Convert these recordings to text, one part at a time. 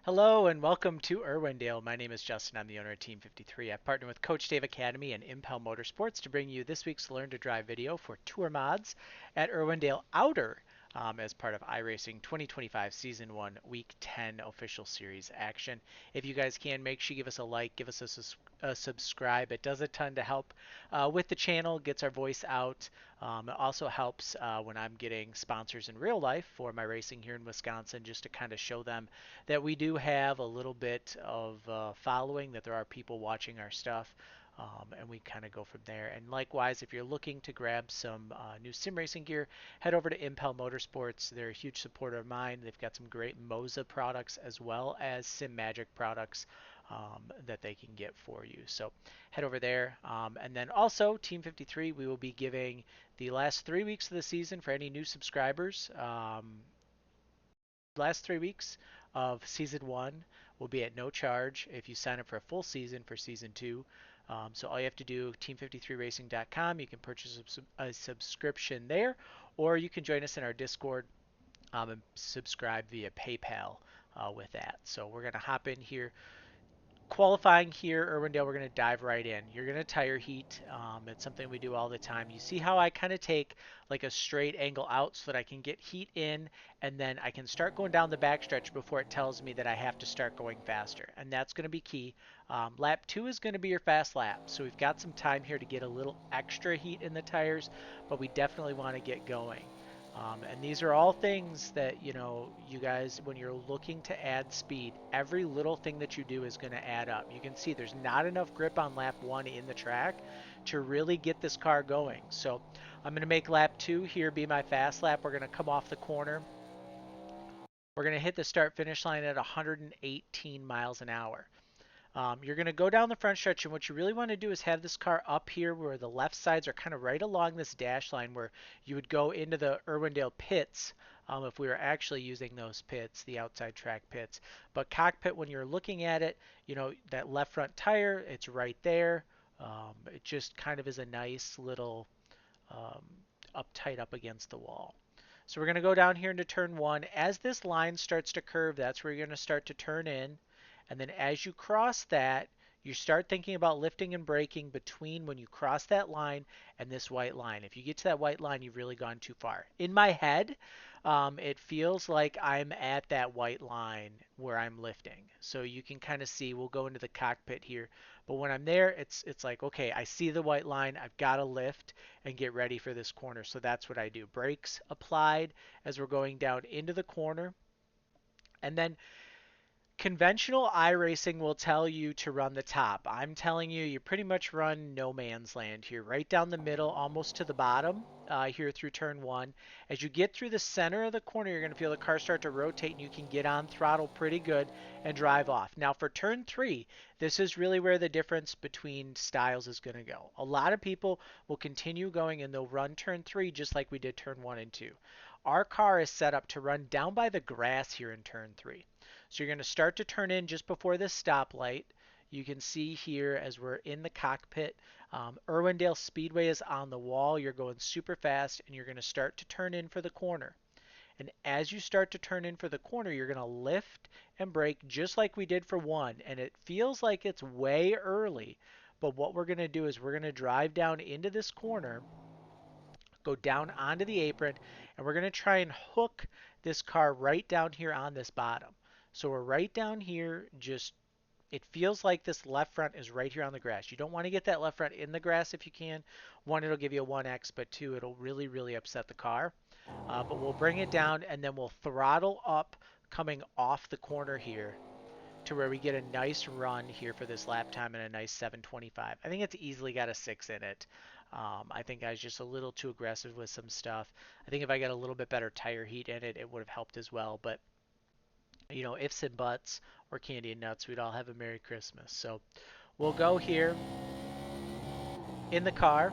Hello and welcome to Irwindale. My name is Justin. I'm the owner of Team 53. I've partnered with Coach Dave Academy and Impel Motorsports to bring you this week's Learn to Drive video for Tour Mods at Irwindale Outer as part of iRacing 2025 Season 1 Week 10 Official Series action. If you guys can, make sure you give us a like, give us a subscribe. It does a ton to help with the channel, gets our voice out. It also helps when I'm getting sponsors in real life for my racing here in Wisconsin, just to kind of show them that we do have a little bit of following, that there are people watching our stuff, and we kind of go from there. And likewise, if you're looking to grab some new sim racing gear, head over to Impel Motorsports. They're a huge supporter of mine. They've got some great Moza products as well as Sim Magic products that they can get for you. So head over there. And then also, Team 53, we will be giving the last 3 weeks of the season for any new subscribers. Last 3 weeks of season one will be at no charge if you sign up for a full season for season two. So all you have to do, team53racing.com, you can purchase a subscription there, or you can join us in our Discord and subscribe via PayPal with that. So we're going to hop in here. Qualifying here, Irwindale, we're going to dive right in. You're going to tire heat. It's something we do all the time. You see how I kind of take like a straight angle out so that I can get heat in, and then I can start going down the backstretch before it tells me that I have to start going faster. And that's going to be key. Lap 2 is going to be your fast lap. So we've got some time here to get a little extra heat in the tires, but we definitely want to get going. And these are all things that, you guys, when you're looking to add speed, every little thing that you do is going to add up. You can see there's not enough grip on lap 1 in the track to really get this car going. So I'm going to make lap 2 here be my fast lap. We're going to come off the corner. We're going to hit the start finish line at 118 miles an hour. You're going to go down the front stretch, and what you really want to do is have this car up here where the left sides are kind of right along this dash line where you would go into the Irwindale pits if we were actually using those pits, the outside track pits. But cockpit, when you're looking at it, that left front tire, it's right there. It just kind of is a nice little um, uptight up against the wall. So we're going to go down here into turn 1. As this line starts to curve, that's where you're going to start to turn in. And then as you cross that, you start thinking about lifting and braking between when you cross that line and this white line. If you get to that white line, you've really gone too far. In my head, it feels like I'm at that white line where I'm lifting. So you can kind of see, we'll go into the cockpit here. But when I'm there, it's like, okay, I see the white line. I've got to lift and get ready for this corner. So that's what I do. Brakes applied as we're going down into the corner. And then conventional iRacing will tell you to run the top. I'm telling you, you pretty much run no man's land here, right down the middle, almost to the bottom here through turn 1. As you get through the center of the corner, you're going to feel the car start to rotate, and you can get on throttle pretty good and drive off. Now for turn 3, this is really where the difference between styles is going to go. A lot of people will continue going, and they'll run turn 3 just like we did turn 1 and 2. Our car is set up to run down by the grass here in turn 3. So you're going to start to turn in just before this stoplight. You can see here as we're in the cockpit, Irwindale Speedway is on the wall. You're going super fast, and you're going to start to turn in for the corner. And as you start to turn in for the corner, you're going to lift and brake just like we did for 1. And it feels like it's way early, but what we're going to do is we're going to drive down into this corner, go down onto the apron, and we're going to try and hook this car right down here on this bottom. So we're right down here, just it feels like this left front is right here on the grass. You don't want to get that left front in the grass if you can. One, it'll give you a 1x, but two, it'll really, really upset the car. But we'll bring it down, and then we'll throttle up coming off the corner here to where we get a nice run here for this lap time and a nice 7:25. I think it's easily got a 6 in it. I think I was just a little too aggressive with some stuff. I think if I got a little bit better tire heat in it, it would have helped as well. But, ifs and buts or candy and nuts, we'd all have a Merry Christmas. So we'll go here in the car.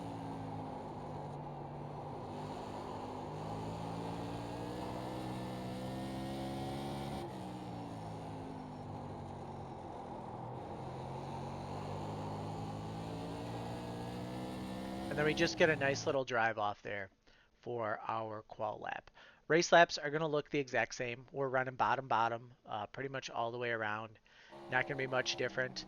And then we just get a nice little drive off there for our qual lap. Race laps are going to look the exact same. We're running bottom bottom pretty much all the way around. Not going to be much different.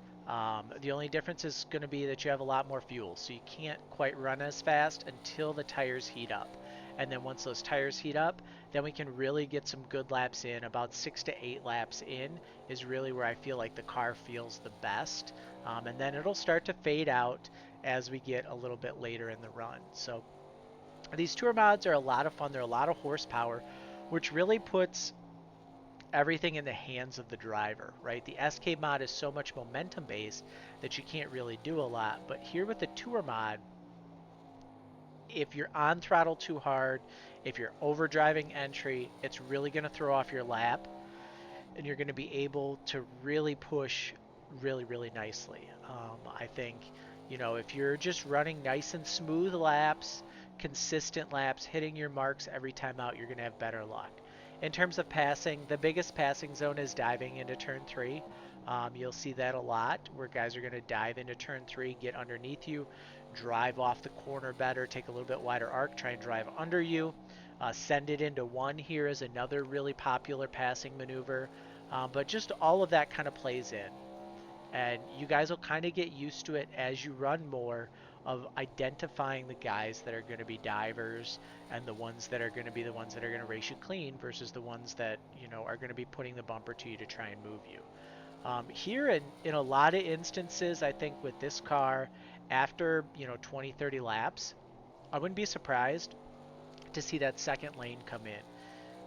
The only difference is going to be that you have a lot more fuel, so you can't quite run as fast until the tires heat up. And then once those tires heat up, then we can really get some good laps in. About 6 to 8 laps in is really where I feel like the car feels the best. And then it'll start to fade out as we get a little bit later in the run. So these tour mods are a lot of fun. They're a lot of horsepower, which really puts everything in the hands of the driver, right? The SK mod is so much momentum based that you can't really do a lot. But here with the tour mod, if you're on throttle too hard, if you're overdriving entry, it's really going to throw off your lap, and you're going to be able to really push really, really nicely. I think, if you're just running nice and smooth laps, consistent laps, hitting your marks every time out, you're going to have better luck. In terms of passing, the biggest passing zone is diving into turn three. You'll see that a lot where guys are going to dive into turn three, get underneath you, drive off the corner better, take a little bit wider arc, try and drive under you. Send it into one here is another really popular passing maneuver. But just all of that kind of plays in. And you guys will kind of get used to it as you run more of identifying the guys that are going to be divers and the ones that are going to be the ones that are going to race you clean versus the ones that, are going to be putting the bumper to you to try and move you. Here in a lot of instances, I think with this car, after, 20, 30 laps, I wouldn't be surprised to see that second lane come in.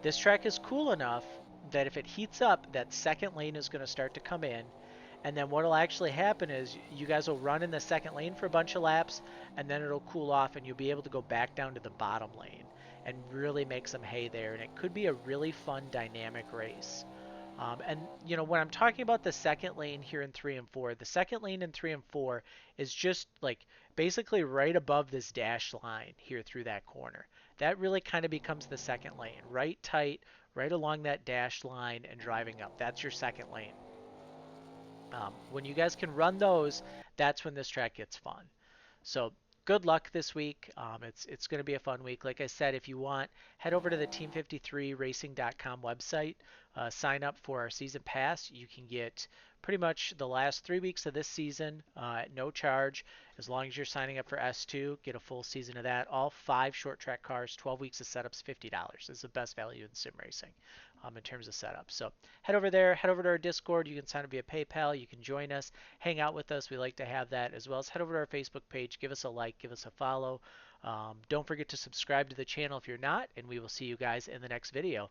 This track is cool enough that if it heats up, that second lane is going to start to come in. And then what will actually happen is you guys will run in the second lane for a bunch of laps, and then it'll cool off, and you'll be able to go back down to the bottom lane and really make some hay there. And it could be a really fun, dynamic race. And when I'm talking about the second lane here in 3 and 4, the second lane in 3 and 4 is just like basically right above this dash line here through that corner. That really kind of becomes the second lane, right tight, right along that dash line and driving up. That's your second lane. When you guys can run those, that's when this track gets fun. So good luck this week. It's going to be a fun week. Like I said, if you want, head over to the team53racing.com website. Sign up for our season pass. You can get pretty much the last 3 weeks of this season at no charge. As long as you're signing up for S2, get a full season of that. All 5 short track cars, 12 weeks of setups, $50. This is the best value in sim racing in terms of setup. So head over there, head over to our Discord. You can sign up via PayPal. You can join us, hang out with us. We like to have that, as well as head over to our Facebook page. Give us a like, give us a follow. Don't forget to subscribe to the channel if you're not, and we will see you guys in the next video.